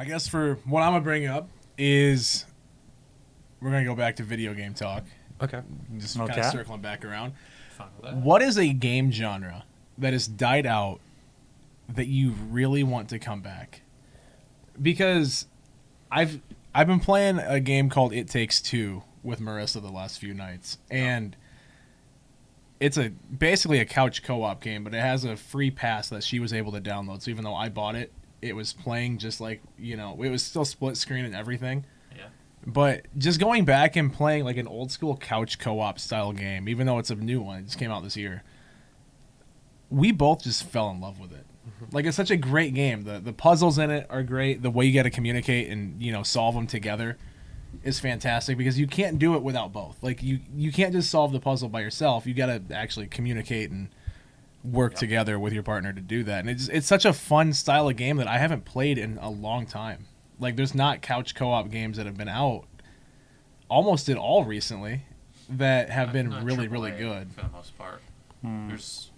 I guess for what I'm gonna bring up is we're gonna go back to video game talk. Okay. Just kind of circling back around. Fine with that. What is a game genre that has died out that you really want to come back? Because I've been playing a game called It Takes Two with Marissa the last few nights, and it's basically a couch co-op game, but it has a free pass that she was able to download. So even though I bought it, it was playing just like, it was still split screen and everything. Yeah. But just going back and playing like an old school couch co-op style game, even though it's a new one, it just came out this year, we both just fell in love with it. Like, it's such a great game. The puzzles in it are great. The way you got to communicate and, solve them together is fantastic because you can't do it without both. Like, you can't just solve the puzzle by yourself. You got to actually communicate and work together with your partner to do that. And it's such a fun style of game that I haven't played in a long time. Like, there's not couch co-op games that have been out almost at all recently that have been Not really, AAA really good. for the most part. There's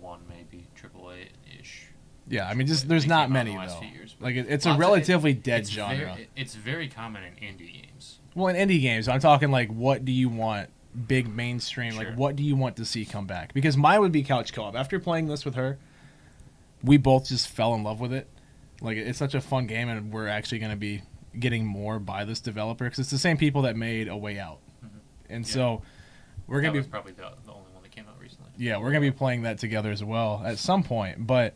one maybe AAA-ish. Yeah, I mean, just there's They not came out in many, the last though. few years, but Like, it's a lots of- relatively dead it's genre. It's very common in indie games. Well, in indie games, I'm talking like, what do you want? Big mainstream, Sure. like, what do you want to see come back? Because mine would be couch co-op. After playing this with her, we both just fell in love with it. Like, it's such a fun game, and we're actually going to be getting more by this developer because it's the same people that made A Way Out. And so we're That going to was be probably the only one that came out recently. we're going to be playing that together as well at some point. But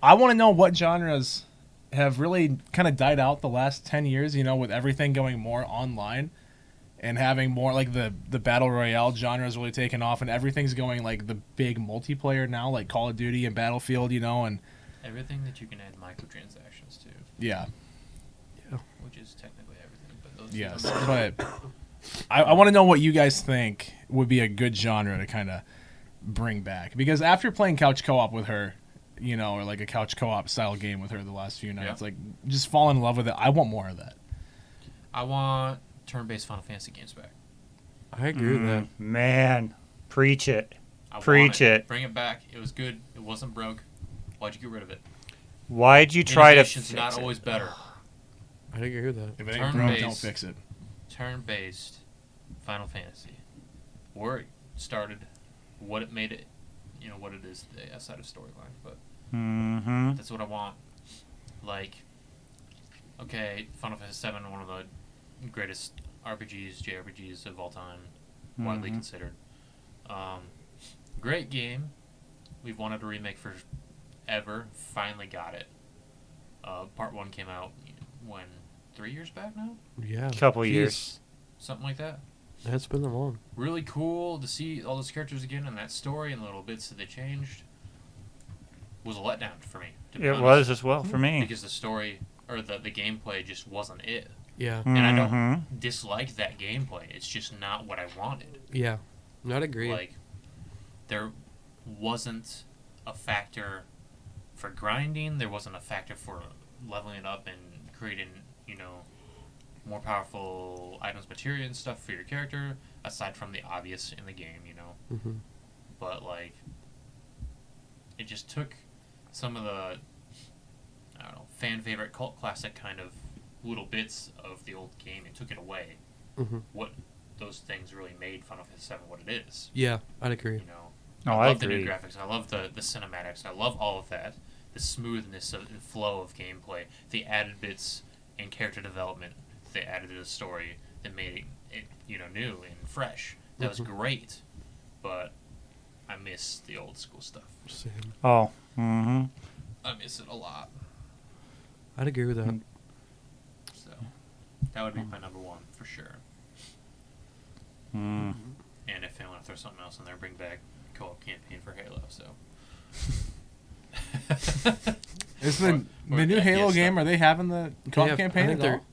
I want to know what genres have really kind of died out the last 10 years, with everything going more online and having more, like, the Battle Royale genre is really taken off, and everything's going, like, the big multiplayer now, like Call of Duty and Battlefield, and... Everything that you can add microtransactions to, Yeah. which is technically everything. But those Yes. two- But I want to know what you guys think would be a good genre to kind of bring back. Because after playing couch co-op with her, or like a couch co-op style game with her the last few nights, like, just falling in love with it, I want more of that. I want turn-based Final Fantasy games back. I agree with that. Man, preach it. I want Preach it. Bring it back. It was good. It wasn't broke. Why'd you get rid of it? Why'd you try to Innovation's fix not it? always better. I agree with that. If it ain't broke, don't Turn-based. fix it. Turn-based Final Fantasy. Where it started, what it made it, what it is today outside of storyline. But Mm-hmm. that's what I want. Like, okay, Final Fantasy VII, one of the greatest RPGs, JRPGs of all time, widely considered. Great game. We've wanted a remake for ever. Finally got it. Part 1 came out, 3 years back now? Yeah. Couple Jeez. years. Something like that. It's been that long. Really cool to see all those characters again and that story and the little bits that they changed. Was a letdown for me, to be It honest. was as well for me. Because the story, or the gameplay just wasn't it. Yeah. And I Mhm. don't dislike that gameplay. It's just not what I wanted. Yeah. Not agree. Like, there wasn't a factor for grinding. There wasn't a factor for leveling it up and creating, more powerful items, materia, and stuff for your character, aside from the obvious in the game, Mm-hmm. But, like, it just took some of the, fan favorite cult classic kind of little bits of the old game and took it away. Mm-hmm. What those things really made Final Fantasy VII what it is. Yeah, I'd agree. I love the new agree. graphics. I love the cinematics. I love all of that. The smoothness and flow of gameplay. The added bits and character development they added to the story that made it new and fresh. That was great. But I miss the old school stuff. Same. Oh. Mm-hmm. I miss it a lot. I'd agree with that. Mm. So that would be my number one for sure. Mm. And if I want to throw something else in there, bring back co-op campaign for Halo. So. Is Or the new FPS Halo stuff. game, are they having the co-op Yeah, I campaign think at they're- all?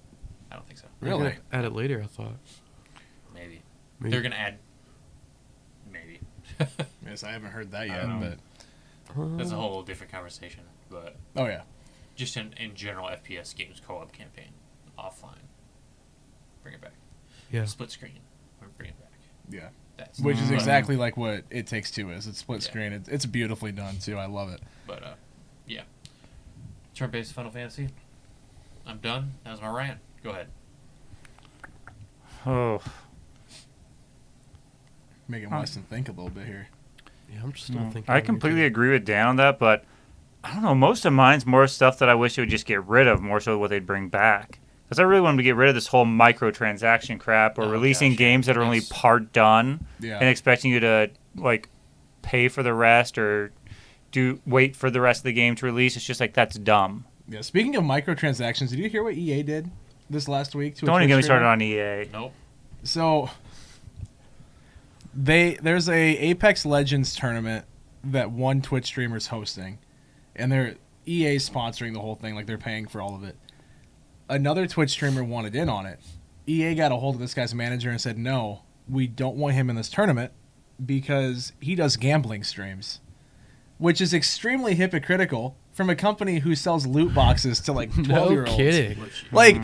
I don't think so. They're Really? gonna add it later, I thought. Maybe. Maybe. They're gonna add. Maybe. Yes, I haven't heard that yet, don't but... That's a whole different conversation. But Oh, yeah. just in general, FPS games co-op campaign offline. Bring it back. Yeah. Split screen. Bring it back. Yeah. That's Which is but- exactly like what It Takes Two is. It's split Yeah. screen. It's beautifully done, too. I love it. But yeah. turn-based Final Fantasy. I'm done. That was my rant. Go ahead. Oh, Making Weston think a little bit here. Yeah, I'm still thinking. I completely agree with Dan on that, but I don't know. Most of mine's more stuff that I wish they would just get rid of, more so what they'd bring back. Because I really want them to get rid of this whole microtransaction crap, or releasing games that are only part done and expecting you to like pay for the rest or wait for the rest of the game to release. It's just like, that's dumb. Yeah. Speaking of microtransactions, did you hear what EA did this last week? Don't even get me started on EA. Nope. So there's a Apex Legends tournament that one Twitch streamer's hosting, and they're EA sponsoring the whole thing, like they're paying for all of it. Another Twitch streamer wanted in on it. EA got a hold of this guy's manager and said, no, we don't want him in this tournament because he does gambling streams, which is extremely hypocritical from a company who sells loot boxes to like 12-year-olds. No kidding. Like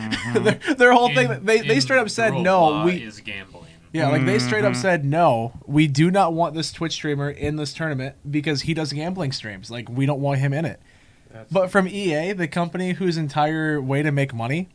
their whole thing, they straight up said, no, we is gambling. Yeah, like they straight up said, no, we do not want this Twitch streamer in this tournament because he does gambling streams. Like, we don't want him in it. But from EA, the company whose entire way to make money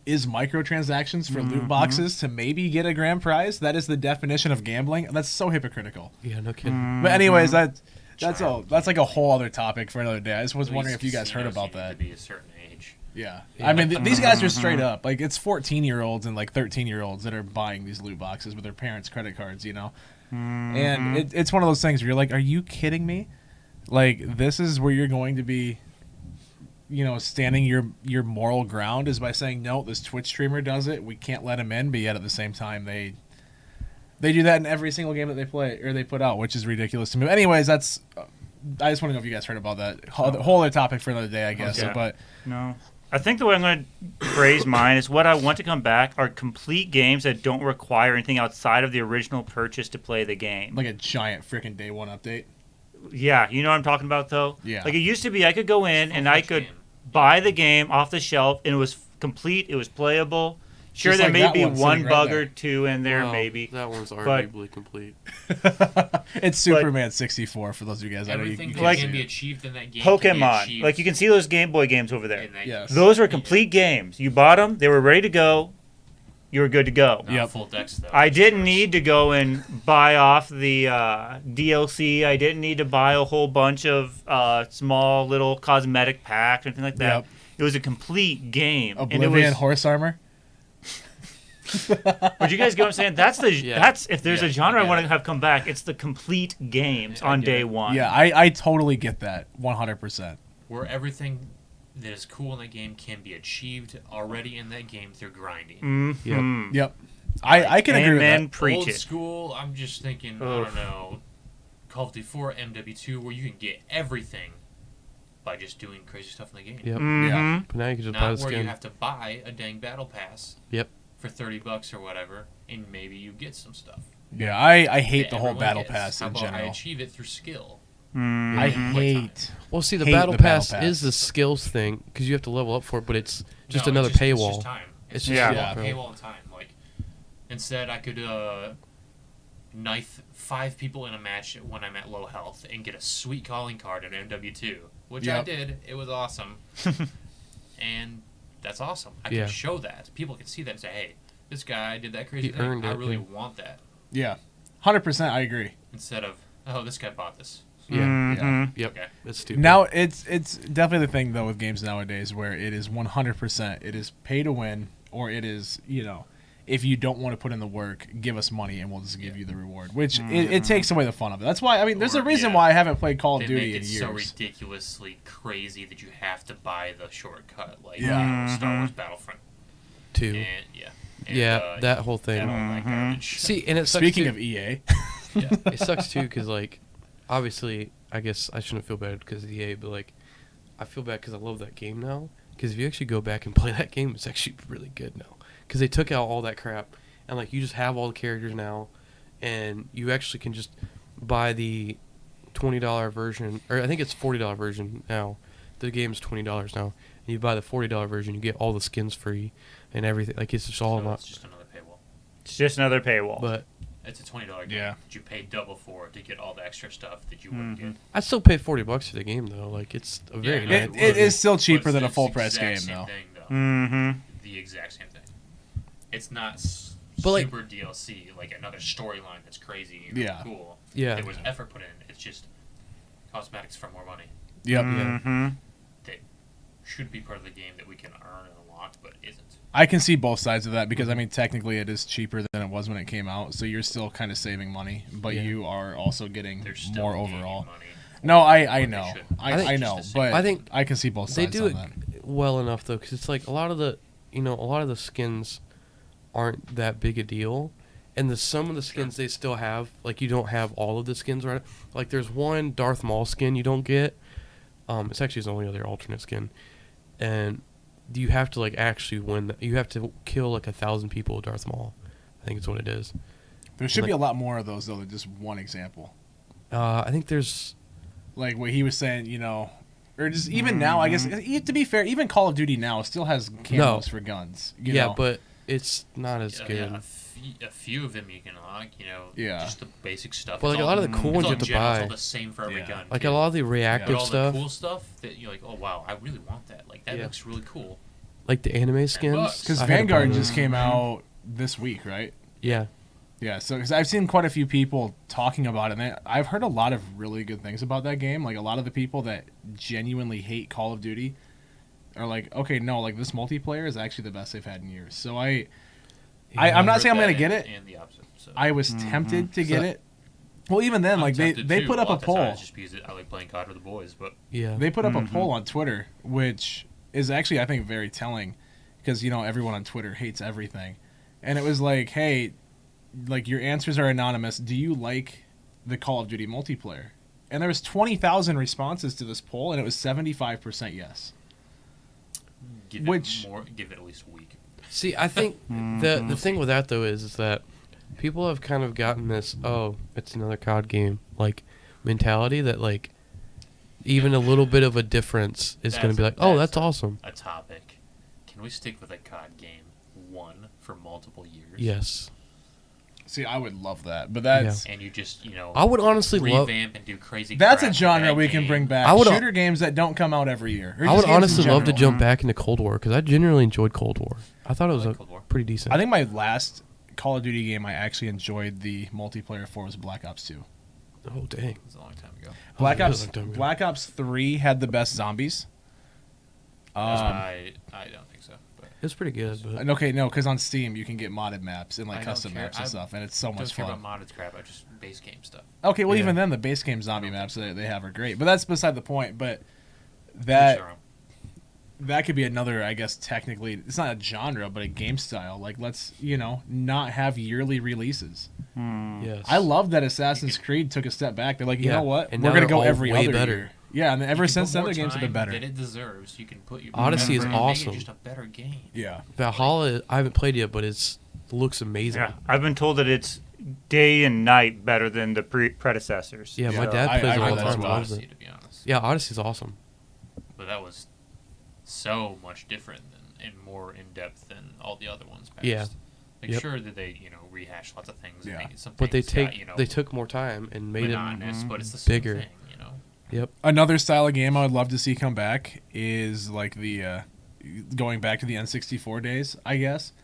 is microtransactions for loot boxes to maybe get a grand prize, that is the definition of gambling. That's so hypocritical. Yeah, no kidding. But anyways, that's like a whole other topic for another day. I just was wondering if you guys heard about that. To be a certain age. Yeah. I mean, these guys are straight up. Like, it's 14-year-olds and, like, 13-year-olds that are buying these loot boxes with their parents' credit cards, you know? And it's one of those things where you're like, are you kidding me? Like, this is where you're going to be, you know, standing your moral ground is by saying, no, this Twitch streamer does it. We can't let him in. But yet at the same time, they do that in every single game that they play or they put out, which is ridiculous to me. Anyways, that's... I just want to know if you guys heard about that. Whole other topic for another day, I guess. Okay. But no. I think the way I'm going to phrase mine is what I want to come back are complete games that don't require anything outside of the original purchase to play the game. like a giant freaking day one update. Yeah, you know what I'm talking about, though? Yeah. Like, it used to be I could go in and I could buy the game off the shelf, and it was complete, it was playable. Sure, Just there like may that be one one sitting right bug there. or two in there, Well, maybe. That one's arguably complete. It's Superman 64 for those of you guys. Everything I know that you can be see it. achieved in that game can be Pokemon. achieved Like, you can see those Game Boy games over there. in that Yes. game. Those were complete games. You bought them, they were ready to go, you were good to go. Not Yep. full decks, though. I didn't need to go and buy off the DLC. I didn't need to buy a whole bunch of small little cosmetic packs or anything like that. Yep. It was a complete game. Oblivion and it was, horse armor. Would you guys get what I'm saying? That's Yeah. that's if there's a Yeah, genre I I want get to have come back, it's the complete games Yeah, I on get day it. one. Yeah, I totally get that 100%. Where everything that is cool in that game can be achieved already in that game through grinding. Mm-hmm. Yep. I can agree with Amen. that. Preach Old it. school, I'm just thinking, I Ugh. don't know, Call of Duty 4, MW2, where you can get everything by just doing crazy stuff in the game. Yep. Mm-hmm. But now you can just buy Not the where you skin. have to buy a dang battle pass Yep. for $30 or whatever, and maybe you get some stuff. Yeah, I hate that the whole everyone battle gets. pass How in about I general. achieve it through skill? Mm-hmm. I Mhm. hate. Well, see, the hate battle the battle pass pass. is the skills thing because you have to level up for it, but it's just No, another it's paywall. just time. It's just just yeah. paywall and time. Like, instead, I could knife 5 people in a match when I'm at low health and get a sweet calling card in MW2, which I Yep. did. It was awesome. And that's awesome. I Yeah. can show that. People can see that and say, hey, this guy did that crazy He thing. earned I it, really yeah. want that. Yeah, 100%. I agree. Instead of, oh, this guy bought this. Yeah. Mhm. Yep. Okay. It's stupid. Now it's definitely the thing though with games nowadays where it is 100%. It is pay to win, or it is, you know, if you don't want to put in the work, give us money and we'll just give you the reward. Which it takes away the fun of it. That's why there's a Or, reason yeah. why I haven't played Call of They Duty make in it years. so ridiculously crazy that you have to buy the shortcut, like Yeah. Star Wars Battlefront. Too. And, yeah. And, Yeah, that whole thing. and all that garbage. See, and it sucks Speaking too. of EA, Yeah. It sucks too because like obviously I guess I shouldn't feel bad because of EA, but like I feel bad because I love that game now. Because if you actually go back and play that game, it's actually really good now. Because they took out all that crap and like you just have all the characters now, and you actually can just buy the $20 version, or I think it's $40 version now. The game's $20 now, and you buy the $40 version, you get all the skins free and everything. Like it's just all So not. it's just another paywall. It's just another paywall. But It's a $20 game Yeah. that you pay double for to get all the extra stuff that you wouldn't get. I still pay $40 for the game though. Like it's a very Yeah, nice. It is still cheaper But than a it's full the price exact game, same though. Thing, though. Mm-hmm. The exact same thing. It's not But, like- super DLC, like another storyline that's crazy and Yeah. cool. Yeah. There was effort put in. It's just cosmetics for more money. Yep. Mm-hmm. That should be part of the game that we can earn and unlock, but isn't. I can see both sides of that because I mean technically it is cheaper than it was when it came out, so you're still kind of saving money, but Yeah. you are also getting They're still more gaining overall. money. No, I What they know, should. I think know, just the but I think I can see both They sides do on it that. well enough though, because it's like a lot of the skins aren't that big a deal, and some of the skins they still have, like you don't have all of the skins right. Like there's one Darth Maul skin you don't get. It's actually his only other alternate skin, and you have to like actually win. You have to kill like 1,000 people with Darth Maul. I think it's what it is. There should be like- a lot more of those though than just one example. I think there's Like what he was saying, you know, or just even now, I guess to be fair, even Call of Duty now still has camos for guns. You know? but it's not as Yeah, good. a few of them you can unlock, you know, Yeah. just the basic stuff. But, It's like, a all- lot of the cool it's ones all you have to general, It's buy. all the same for every Yeah. gun. Like too. a lot of the But reactive all stuff, the cool stuff that you're like, oh wow, I really want that. Like that Yeah. looks really cool. like the anime skins. bucks. Because I had to buy Vanguard those. just came out this week, right? Yeah, Yeah, so because I've seen quite a few people talking about it, and I've heard a lot of really good things about that game. Like a lot of the people that genuinely hate Call of Duty are like, okay, no, like this multiplayer is actually the best they've had in years. So I'm not Heard saying I'm that gonna get and- it. And the opposite. So. I was tempted to get So- it. Well, even then, I'm like they tempted too. put up lot a of the poll. times Just because I like playing COD with the boys, but yeah. They put up a poll on Twitter, which is actually I think very telling, because you know everyone on Twitter hates everything, and it was like, hey, like your answers are anonymous. Do you like the Call of Duty multiplayer? And there was 20,000 responses to this poll, and it was 75% yes. give Which- it more. Give it at least a week. See, I think the thing with that though is that people have kind of gotten this it's another COD game like mentality that like even a little bit of a difference is going to be like, that's awesome. A topic. Can we stick with a COD game one for multiple years? Yes, See, I would love that, but that's And you just I would honestly love. revamp and do crazy. that's crap a with genre that we can game. bring back. I would- Shooter games that don't come out every year. Or I just would games in honestly love to general. jump back into Cold War because I genuinely enjoyed Cold War. I thought it was like Cold War. pretty decent. I think my last Call of Duty game I actually enjoyed the multiplayer for was Black Ops 2. oh dang, It was a long time ago. Black Oh, Ops yeah, don't- Black Ops 3 had the best zombies. I don't think so. But it was pretty good. But And okay, no, because on Steam you can get modded maps and I like don't custom care. maps and I stuff, and it's so don't much care fun. about modded crap. I just base game stuff. Okay, well Yeah. even then the base game zombie maps that they have are great, but that's beside the point. But Each that their own. that could be another, I guess technically it's not a genre, but a game style. Like let's not have yearly releases. yes, I love that Assassin's Creed took a step back. They're like, you Yeah, know what, and we're now gonna they're go all every way other better. year. Yeah, and ever You since put then more their games have been time better. That it deserves. You can put your Odyssey is effort and make it awesome. just a better game. Yeah. Valhalla. I haven't played yet, but it looks amazing. Yeah, I've been told that it's day and night better than the predecessors. Yeah, my Yeah, dad I plays it all read the that time. as and well. loves Odyssey, it. to be honest. Yeah, Odyssey's awesome. But that was so much different and more in depth than all the other ones. Past. Yeah. Like Yep. sure that they rehash lots of things. Yeah. And make it some But they things take got, they took more time and made monotonous, but it's the same bigger. thing. Yep. Another style of game I would love to see come back is like the going back to the N64 days, I guess,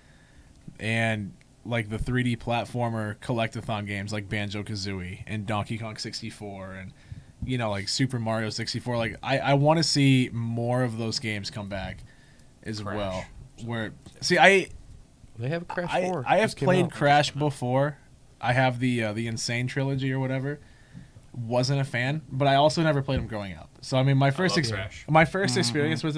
and like the 3D platformer collectathon games like Banjo-Kazooie and Donkey Kong 64 and like Super Mario 64. Like I want to see more of those games come back as Crash. well. Where I They have a Crash 4. I have Just came played out. Crash before. I have the Insane trilogy or whatever. Wasn't a fan, but I also never played them growing up. So I mean, my first love Crash. my first experience with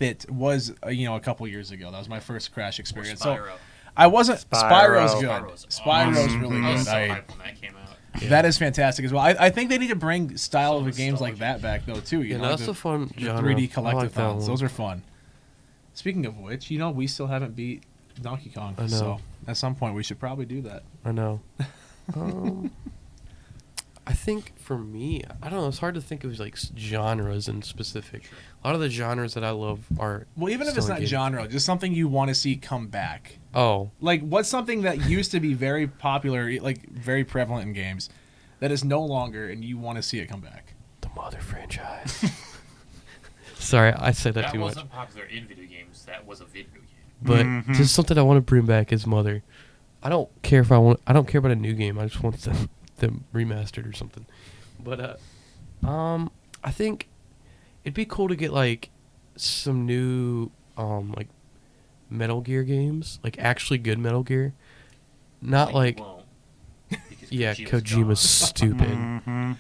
it was a couple years ago. That was my first Crash Or experience. Spyro. So I wasn't Spyro's Spyro. good. Spyro's Spyro's awesome. really I was good. so hyped when that came out. That is fantastic as well. I think they need to bring style So of games like that nostalgic. back though too. Yeah, like that's a fun the genre. 3D I like that collectathons. one. Those are fun. Speaking of which, we still haven't beat Donkey Kong. I know. So at some point we should probably do that. I know. I think for me, I don't know. It's hard to think of like genres in specific. Sure. A lot of the genres that I love are Well, even if it's still in not games. genre, just something you want to see come back. Oh, Like, what's something that used to be very popular, like very prevalent in games, that is no longer, and you want to see it come back? the Mother franchise. Sorry, I said that That too much. wasn't popular in video games. That was a video game. But Mhm. just something I want to bring back is Mother. I don't care if I want. I don't care about a new game. I just want them remastered or something. But I think it'd be cool to get like some new like Metal Gear games, like actually good Metal Gear, not You like won't, because yeah, Kojima's Kojima's gone. stupid. Mhm.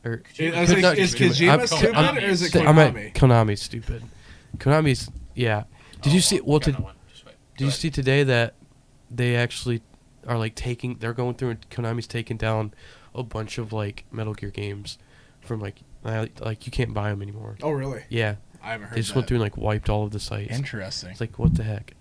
Or Kojima's Is not Kojima I'm- stupid, I'm- or is it I meant Konami? Konami's stupid. Konami's yeah. Did you see? Oh, Well, got no one. Just wait. did you see today that they actually are like they're going through and Konami's taking down a bunch of like Metal Gear games from like you can't buy them anymore. Oh, really? Yeah, I haven't heard they just that. went through and like wiped all of the sites. Interesting. It's like what the heck?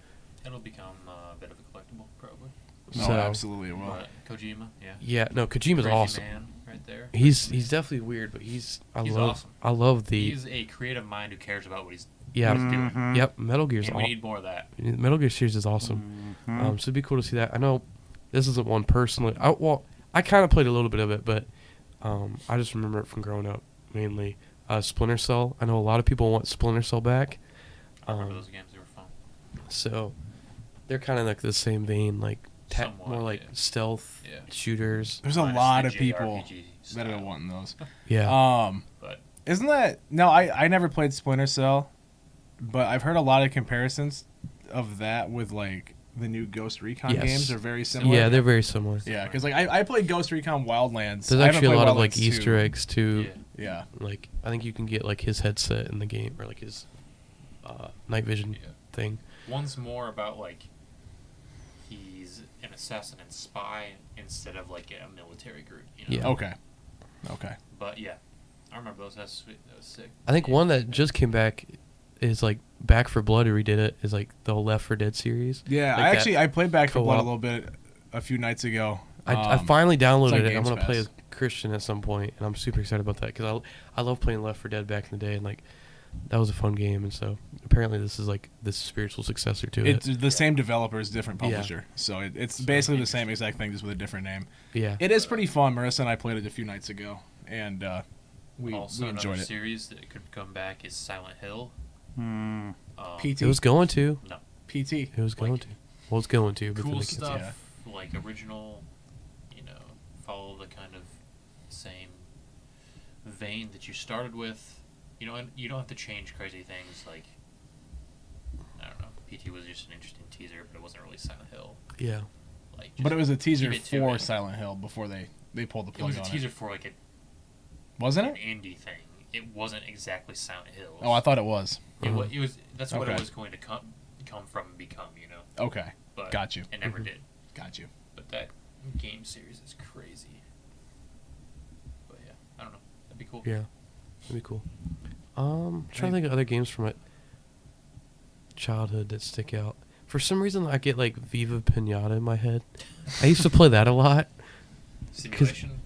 It'll become a bit of a collectible, probably. No, So- absolutely it will. But Kojima, yeah. Yeah, no, Kojima's Crazy awesome. man right there. He's definitely weird, but He's I awesome. love the He's a creative mind who cares about what he's yeah doing. Mhm. yep Metal Gear's And we aw- need more of that. Metal Gear series is awesome. Mhm. So it'd be cool to see that. I know this isn't one personally. I kind of played a little bit of it, but I just remember it from growing up mainly. Splinter Cell. I know a lot of people want Splinter Cell back. I remember those games, they were fun. So they're kind of like the same vein, like Somewhat, more like yeah. stealth Yeah. shooters. There's a Minus lot the of people JRPG that are style. wanting those. Yeah. But Isn't that no? I never played Splinter Cell, but I've heard a lot of comparisons of that with like the new Ghost Recon Yes. games are very similar. Yeah, they're very similar. Yeah, because like I played Ghost Recon Wildlands. There's I haven't actually a played lot of like Wildlands Easter 2. eggs too. yeah. Yeah, Like I think you can get like his headset in the game or like his night vision Yeah. thing. One's more about like he's an assassin and spy instead of like a military group. You know? Yeah. Okay. But yeah, I remember those. That was sweet. That was sick. I think one that just came back is like Back for Blood, or redid it, is like the Left 4 Dead series. Yeah, Like I played Back 4 Blood a co-op. little bit a few nights ago. I finally downloaded on it. I'm Games gonna play Pass. as Christian at some point, and I'm super excited about that because I love playing Left 4 Dead back in the day, and like that was a fun game. And so apparently this is like the spiritual successor to It's it. the same developers, different Yeah. publisher. So it's basically the same exact thing, just with a different name. Yeah. It is pretty fun. Marissa and I played it a few nights ago, and we Also, enjoyed another it. series that could come back is Silent Hill. Mm. PT. It was going to. No, PT. It was going Like, to. Well, it's going to. But then cool it gets- stuff like original. You know, follow the kind of same vein that you started with. You know, and you don't have to change crazy things like. I don't know. PT was just an interesting teaser, but it wasn't really Silent Hill. Yeah. Like, But it was a teaser keep it to for it. Silent Hill before they pulled the It plug was a on teaser it. for like Wasn't an it? indie thing. It wasn't exactly Silent Hill. Oh, I thought it was. It was. That's what Okay. it was going to come from and become. You know, Okay. but Got you. It never Mhm. did. Got you. But that game series is crazy. But yeah, I don't know. That'd be cool. Yeah. That'd be cool. Trying to think of other games from my childhood that stick out. For some reason, I get like Viva Pinata in my head. I used to play that a lot. Simulation.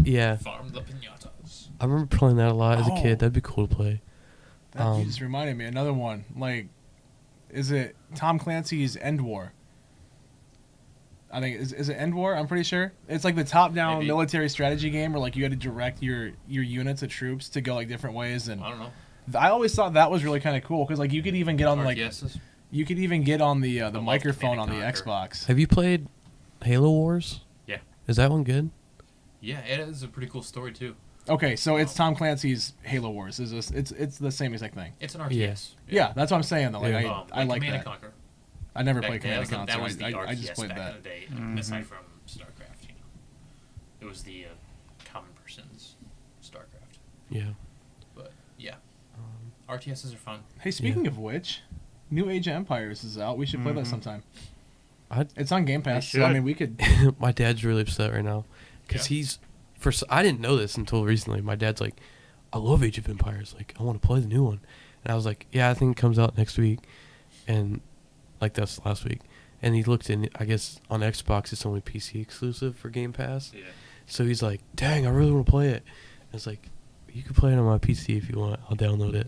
Yeah. Farm the pinatas. I remember playing that a lot as a Oh. kid. That'd be cool to play. That you just reminded me another one. Like, is it Tom Clancy's End War? I think is it End War? I'm pretty sure it's like the top-down Maybe. military strategy game where like you had to direct your units of troops to go like different ways. And I don't know. I always thought that was really kind of cool because like you could even get on like RTSs? you could even get on the love microphone on the Command and Conquer. Xbox. Have you played Halo Wars? Yeah. Is that one good? Yeah, it is a pretty cool story too. Okay, so it's Tom Clancy's Halo Wars. It's the same exact thing. It's an RTS. Yeah, that's what I'm saying though. Like Yeah. I like Command that. and Conquer. I never Back played then, Command and that Conquer. was the I RTS just played back that. in the day, Mhm. aside from StarCraft. You know, it was the common person's StarCraft. Yeah. But yeah, RTSs are fun. Hey, speaking of which, New Age of Empires is out. We should play that Mhm. sometime. I'd- It's on Game Pass, so I should. mean we could. My dad's really upset right now because Yeah. I didn't know this until recently. My dad's like, I love Age of Empires. Like, I want to play the new one. And I was like, yeah, I think it comes out next week. And like that's last week. And he looked in, I guess on Xbox it's only PC exclusive for Game Pass. Yeah. So he's like, "Dang, I really want to play it." I was like, "You can play it on my PC if you want. I'll download it."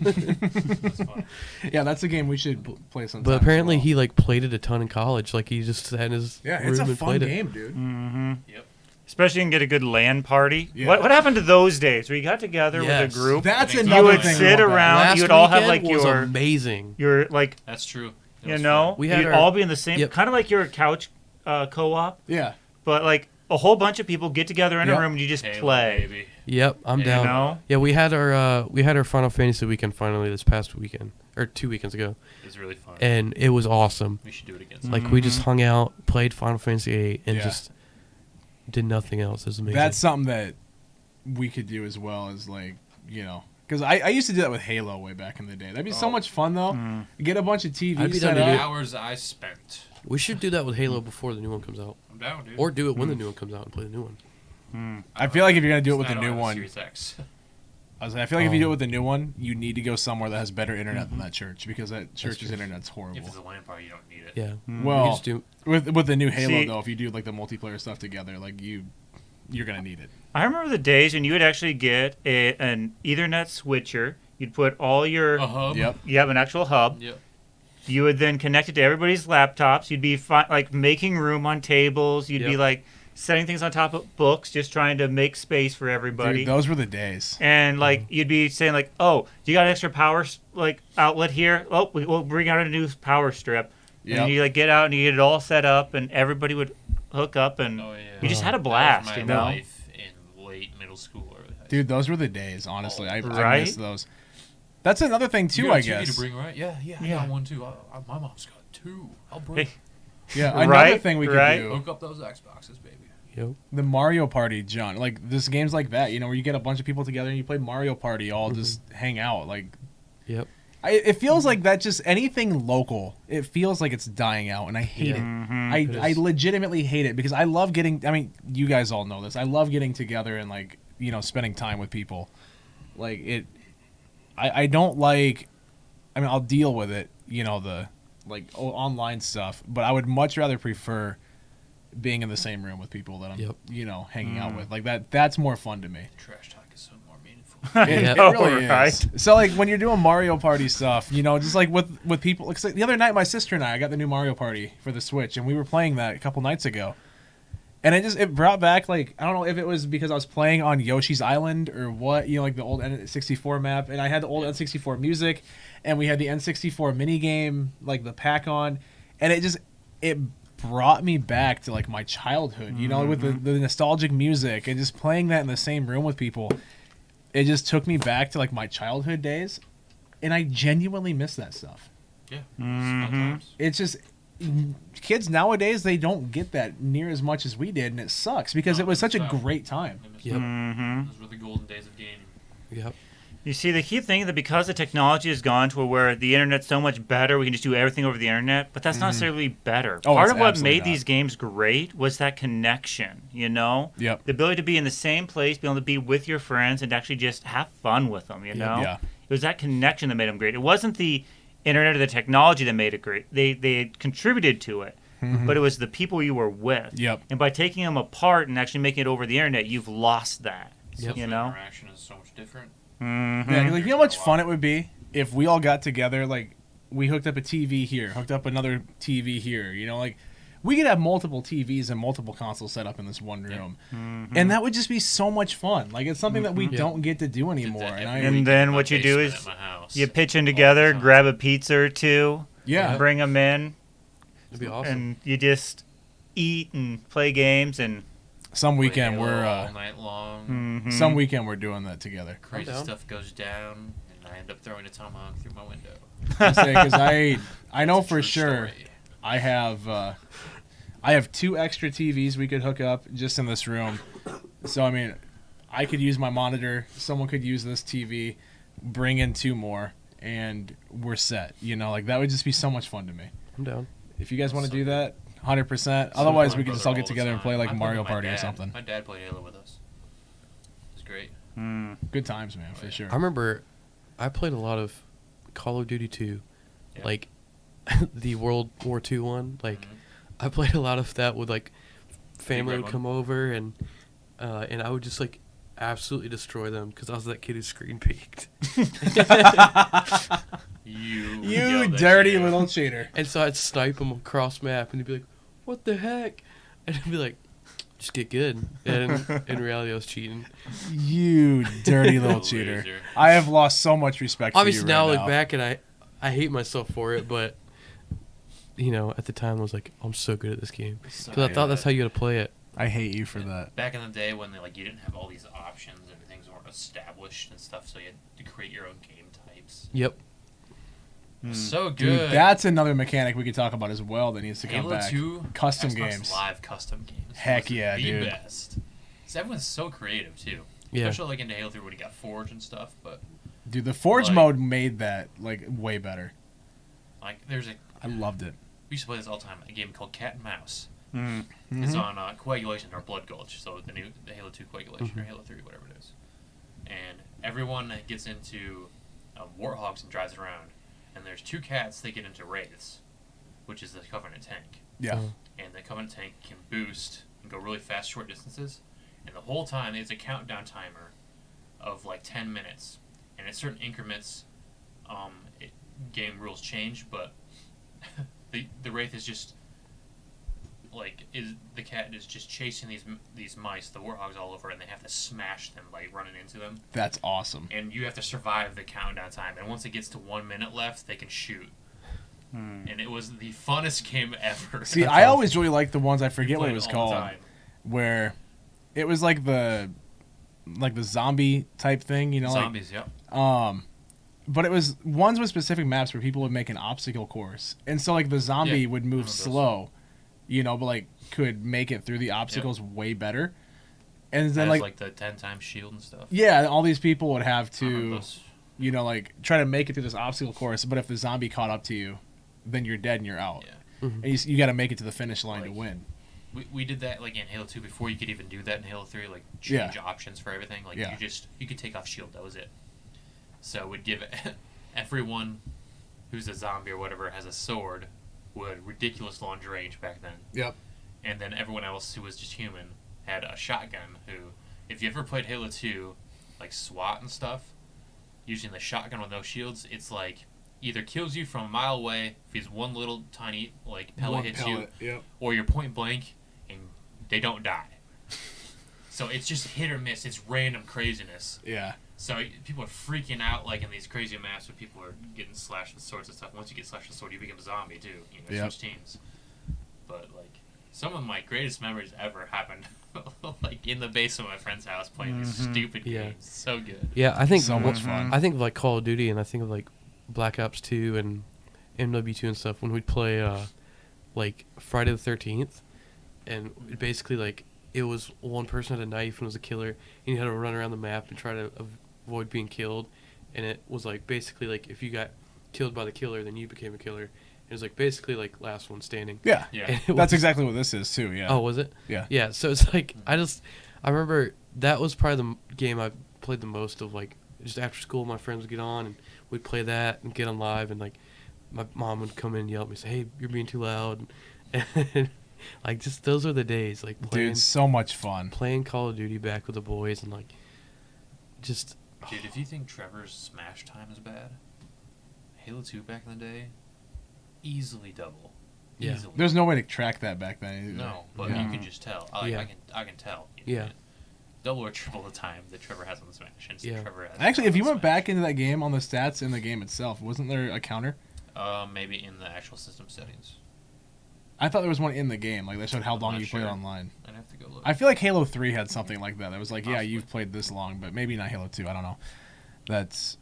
That's fun. Yeah, that's a game we should play sometime. But apparently as well. he like played it a ton in college. Like he just sat in his Yeah, room it's a and fun played it. game, dude. Mm-hmm. Yep. Especially you can get a good LAN party. Yeah. What happened to those days where you got together Yes. with a group? That's You another would thing. sit about that. around, Last you would all have, weekend like, was your- amazing. You're like, That's true. It you was know, fun. We had you'd our- all be in the same, Yep. kind of like your couch co-op, Yeah. but like a whole bunch of people get together in Yep. a room and you just Halo, play. baby. Yep, I'm You down. know? Yeah, we had our Final Fantasy weekend finally this past weekend or 2 weekends ago, It was really fun. and it was awesome. We should do it again. Like we just hung out, played Final Fantasy 8, and Yeah. just did nothing else. It was amazing. That's something that we could do as well as like, you know, because I used to do that with Halo way back in the day. That'd be so Oh. much fun though. Get a bunch of I'd TVs be set down to do up. Hours I spent. We should do that with Halo before the new one comes out, I'm down, dude. or do it when the new one comes out and play the new one. I feel like if you're gonna do it with I the don't new have a one, Series X. I feel like if you do it with the new one, you need to go somewhere that has better internet than that church because that church's true. internet's If horrible. it's a LAN party, you don't need it. Yeah. We Well, can just do. with the new Halo See- though, if you do like the multiplayer stuff together, like you're gonna need it. I remember the days when you would actually get an Ethernet switcher. You'd put all your, A hub. Yep. you have an actual hub. Yep. You would then connect it to everybody's laptops. You'd be like making room on tables. You'd be Yep. like setting things on top of books, just trying to make space for everybody. Dude, those were the days. And like you'd be saying like, "Oh, do you got an extra power like outlet here? Oh, we'll bring out a new power strip." Yep. And you like get out and you get it all set up, and everybody would hook up, and Oh, yeah. you just had a That blast, was my you know. life in late middle school, early high school. Dude, those were the days. Honestly, I Right? miss those. That's another thing too, You got I a TV guess. to bring, right? Yeah, I Yeah. got one too. My mom's got two. I'll bring. Hey. Yeah, another Right, thing we could right. do. Hook up those Xboxes, baby. Yep. The Mario Party, John. Like this games like that, you know, where you get a bunch of people together and you play Mario Party, all just hang out. Like, Yep. it feels like that. Just anything local, it feels like it's dying out, and I hate Yeah. it. Mhm. I legitimately hate it because I love getting. I mean, you guys all know this. I love getting together and like spending time with people. Like it, I don't like. I mean, I'll deal with it. The online stuff, but I would much rather prefer being in the same room with people that I'm, Yep. hanging out with. Like that. That's more fun to me. Trash talk is so more meaningful. It, Yeah. it really Right. is. So like when you're doing Mario Party stuff, just like with people. Like the other night, my sister and I got the new Mario Party for the Switch, and we were playing that a couple nights ago. And it brought back like I don't know if it was because I was playing on Yoshi's Island or what, like the old N64 map, and I had the old N64 music, and we had the N64 mini game like the pack on, and it brought me back to like my childhood, with the nostalgic music and just playing that in the same room with people. It just took me back to like my childhood days, and I genuinely miss that stuff. Yeah. Fun times. It's just kids nowadays, they don't get that near as much as we did, and it sucks because No, it was such a it's not. great time. I miss Yep. that. Mhm. Those were the golden days of gaming. Yep. You see, they keep thinking that because the technology has gone to where the internet's so much better, we can just do everything over the internet. But that's not necessarily better. Oh, Part it's of what absolutely made not. these games great was that connection. Yep. The ability to be in the same place, be able to be with your friends, and actually just have fun with them. You know, Yeah. it was that connection that made them great. It wasn't the internet or the technology that made it great. They contributed to it. But it was the people you were with. Yep. And by taking them apart and actually making it over the internet, you've lost that. Yep. You Social know? interaction is so much different. Mm-hmm. Yeah, like, you know how much fun it would be if we all got together, like we hooked up a TV here, hooked up another TV here, like we could have multiple TVs and multiple consoles set up in this one room. And that would just be so much fun. Like it's something that we Yeah. don't get to do Did anymore. that And every I, And weekend then in my what you do basement is at my house. You pitch in All the together, time. grab a pizza or two, yeah. bring them in, It'd be awesome. and you just eat and play games. And Some Play weekend Halo we're all night long. mhm. some weekend we're doing that together. Crazy down. stuff goes down, and I end up throwing a tomahawk through my window. Because I know It's a for true sure story. I have 2 extra TVs we could hook up just in this room. So I mean, I could use my monitor. Someone could use this TV. Bring in 2 more, and we're set. Like that would just be so much fun to me. I'm down. If you guys want to So do good. that, 100%. So Otherwise, my we could just all brother get together the and play time. like I played Mario with my Party or dad. something. My dad played Halo with us. It was great. Mm. Good times, man, for sure. I remember I played a lot of Call of Duty 2, Yeah. like the World War II one. Like Mhm. I played a lot of that with like family red would one? come over and and I would just like absolutely destroy them because I was that kid who screen peeked. You You dirty little cheater. And so I'd snipe him across map, and he'd be like, "What the heck?" And I'd be like, "Just get good." And in reality, I was cheating. You dirty little cheater. Loser. I have lost so much respect Obviously, for you now I right look back and I hate myself for it, but you know, at the time I was like, I'm so good at this game So because I thought that's how you got to play it. I hate you for that. Back in the day when you didn't have all these options and things weren't established and stuff, so you had to create your own game types. Yep. So good. Dude, that's another mechanic we could talk about as well that needs to come Halo back. 2 Custom Xbox games. Live custom games. Heck was yeah, the dude. Best. 'Cause everyone's so creative too. Yeah. Especially like into Halo 3 when you got Forge and stuff. But Dude, the Forge Like- mode made that like way better. like, there's a I loved it. we used to play this all the time. A game called Cat and Mouse. Mm. It's Mhm. on Coagulation or Blood Gulch, so the Halo 2 Coagulation or Halo 3, whatever it is. And everyone gets into Warthogs and drives around. And there's two cats that get into Wraiths, which is the Covenant tank. Yeah. Oh. And the Covenant tank can boost and go really fast, short distances. And the whole time, it's a countdown timer of like 10 minutes. And at certain increments, game rules change, but the Wraith is just the cat is just chasing these mice, the warthogs all over, and they have to smash them by running into them. That's awesome. And you have to survive the countdown time. And once it gets to 1 minute left, they can shoot. And it was the funnest game ever. See, I always really liked the ones, I forget what Played it was all the called, time. where it was like the zombie type thing, you know, Zombies, yep. but it was ones with specific maps where people would make an obstacle course, and so like the zombie Yeah, would one move of those. slow, you know, but like could make it through the obstacles way better, and then Has like the 10 times shield and stuff. yeah, all these people would have I remember to, those. you know, like try to make it through this obstacle course, but if the zombie caught up to you, then you're dead and you're out, Yeah. Mhm. and you got to make it to the finish line to Like, win. We did that like in Halo 2 before you could even do that in Halo 3, like change Yeah. options for everything. Like Yeah. you could take off shield, that was it. So we'd give everyone who's a zombie or whatever has a sword would ridiculous long range back then. Yep. And then everyone else who was just human had a shotgun who, if you ever played Halo 2, like SWAT and stuff, using the shotgun with no shields, it's like either kills you from a mile away if he's one little tiny like pellet hits you, Yep. or you're point blank and they don't die. So it's just hit or miss. It's random craziness. Yeah. So people are freaking out like in these crazy maps where people are getting slashed with swords and stuff. Once you get slashed with a sword, you become a zombie too. You know, Yep. switch teams. But like some of my greatest memories ever happened like in the basement of my friend's house playing these stupid Yeah. games. So good. Yeah, I think So much fun. I think of like Call of Duty, and I think of like Black Ops 2 and MW2 and stuff when we'd play like Friday the 13th, and basically like it was one person had a knife and was a killer, and you had to run around the map and try to avoid being killed, and it was like basically like if you got killed by the killer, then you became a killer. It was like basically like last one standing. Yeah. Yeah. And it That's was- exactly what this is too. Yeah. Oh, was it? Yeah. Yeah. So it's like I remember that was probably the game I played the most of. Like just after school, my friends would get on and we'd play that and get on live, and like my mom would come in and yell at me, say, "Hey, you're being too loud," and like just those are the days. Like playing Dude, so much fun. playing Call of Duty back with the boys and like just Dude, if you think Trevor's smash time is bad, Halo 2 back in the day, easily double. Yeah. Easily. There's no way to track that back then either. No, but Yeah. you can just tell. I can tell. Yeah. Double or triple the time that Trevor has on the Smash. And Yeah. Trevor has Actually, if on you the went Smash. back into that game on the stats in the game itself, wasn't there a counter? Maybe in the actual system settings. I thought there was one in the game, like that showed how I'm long not you played sure. online. I'd have to go look. I feel like Halo 3 had something like that. That was like, yeah, Possibly. you've played this long, but maybe not Halo 2. I don't know. That's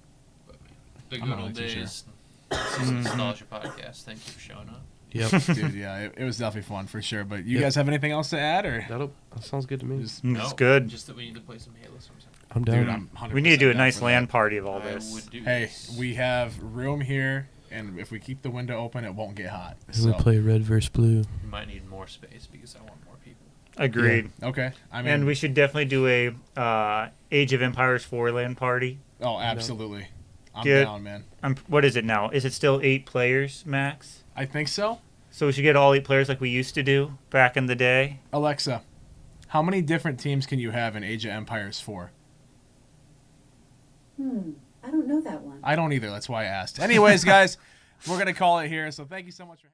The I'm good not old really too days. This is a nostalgia podcast. Thank you for showing up. yep. dude, yeah, it was definitely fun for sure. But you Yep. guys have anything else to add, or That sounds good to me. just, It's good. Just that we need to play some Halo sometime. I'm down. dude, I'm 100% We need to do a down nice for LAN that. party of all I this. would do Hey, this. we have room here, and if we keep the window open, it won't get hot. we So play red versus blue. We might need more space because I want more people. Agreed. okay, I mean, And we should definitely do a Age of Empires 4 LAN party. oh, absolutely, I'm Get- down, man. What is it now? Is it still 8 players max? I think so. So we should get all 8 players like we used to do back in the day. Alexa, How many different teams can you have in Age of Empires 4? I don't know that one. I don't either. That's why I asked. Anyways, guys, we're going to call it here. So thank you so much for